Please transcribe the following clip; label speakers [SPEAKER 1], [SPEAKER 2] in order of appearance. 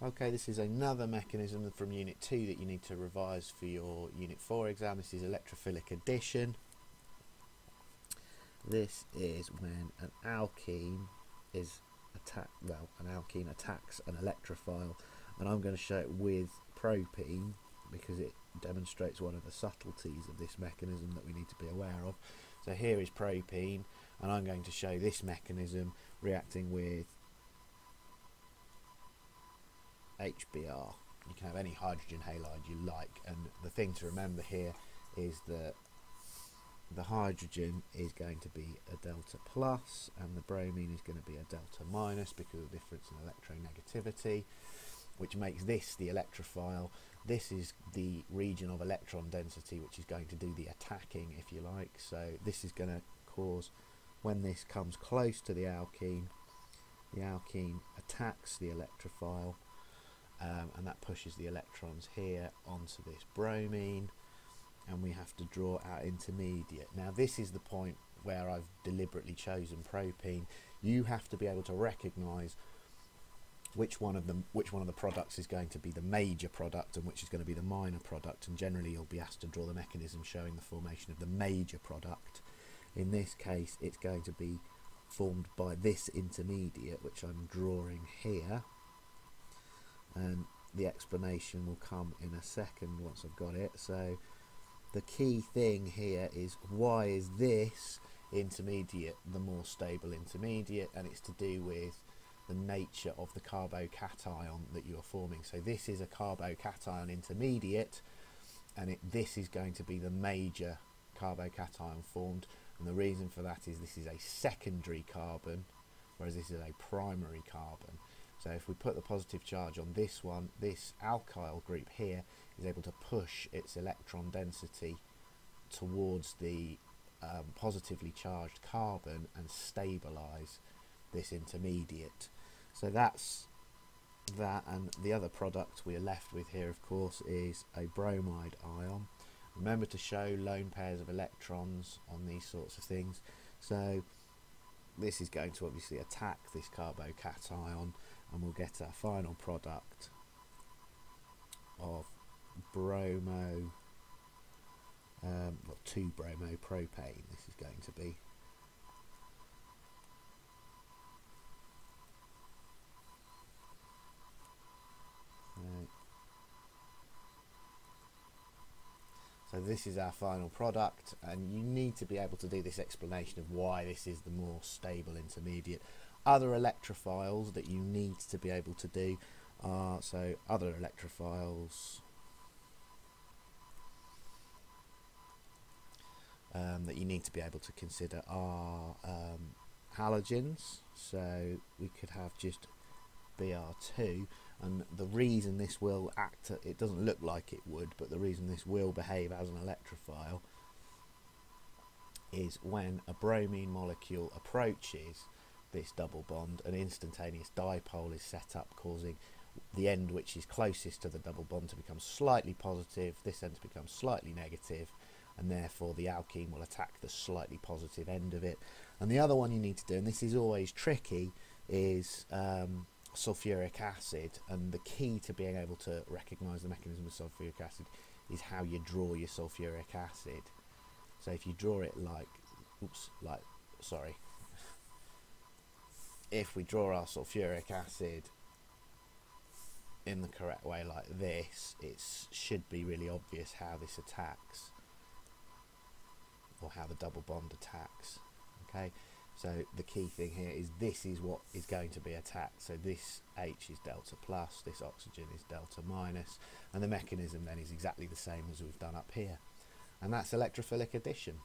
[SPEAKER 1] Okay, this is another mechanism from Unit 2 that you need to revise for your Unit 4 exam. This is electrophilic addition. This is when an alkene attacks an electrophile, and I'm going to show it with propene because it demonstrates one of the subtleties of this mechanism that we need to be aware of. So here is propene, and I'm going to show this mechanism reacting with HBr. You can have any hydrogen halide you like, and the thing to remember here is that the hydrogen is going to be a delta plus and the bromine is going to be a delta minus because of the difference in electronegativity, which makes this the electrophile. This is the region of electron density which is going to do the attacking, if you like. So this is going to cause, when this comes close to the alkene attacks the electrophile, and that pushes the electrons here onto this bromine, and we have to draw our intermediate. Now this is the point where I've deliberately chosen propene. You have to be able to recognise which one of the products is going to be the major product and which is going to be the minor product, and generally you'll be asked to draw the mechanism showing the formation of the major product. In this case it's going to be formed by this intermediate, which I'm drawing here, and the explanation will come in a second once I've got it. So the key thing here is, why is this intermediate the more stable intermediate? And it's to do with the nature of the carbocation that you are forming. So this is a carbocation intermediate, and this is going to be the major carbocation formed, and the reason for that is this is a secondary carbon, whereas this is a primary carbon. So if we put the positive charge on this one, this alkyl group here is able to push its electron density towards the positively charged carbon and stabilize this intermediate. So that's that, and the other product we are left with here, of course, is a bromide ion. Remember to show lone pairs of electrons on these sorts of things. So this is going to obviously attack this carbocation, and we'll get our final product of 2-bromopropane. This is going to be. So this is our final product, and you need to be able to do this explanation of why this is the more stable intermediate. Other electrophiles that you need to be able to do are, so other electrophiles that you need to be able to consider are halogens. So we could have just Br2, and the reason this will act, it doesn't look like it would, but the reason this will behave as an electrophile is when a bromine molecule approaches this double bond, an instantaneous dipole is set up, causing the end which is closest to the double bond to become slightly positive, this end to become slightly negative, and therefore the alkene will attack the slightly positive end of it. And the other one you need to do, and this is always tricky, is sulfuric acid, and the key to being able to recognise the mechanism of sulfuric acid is how you draw your sulfuric acid. So if you draw it if we draw our sulfuric acid in the correct way like this, it should be really obvious how this attacks, or how the double bond attacks. Okay, so the key thing here is this is what is going to be attacked. So this H is delta plus, this oxygen is delta minus, and the mechanism then is exactly the same as we've done up here. And that's electrophilic addition.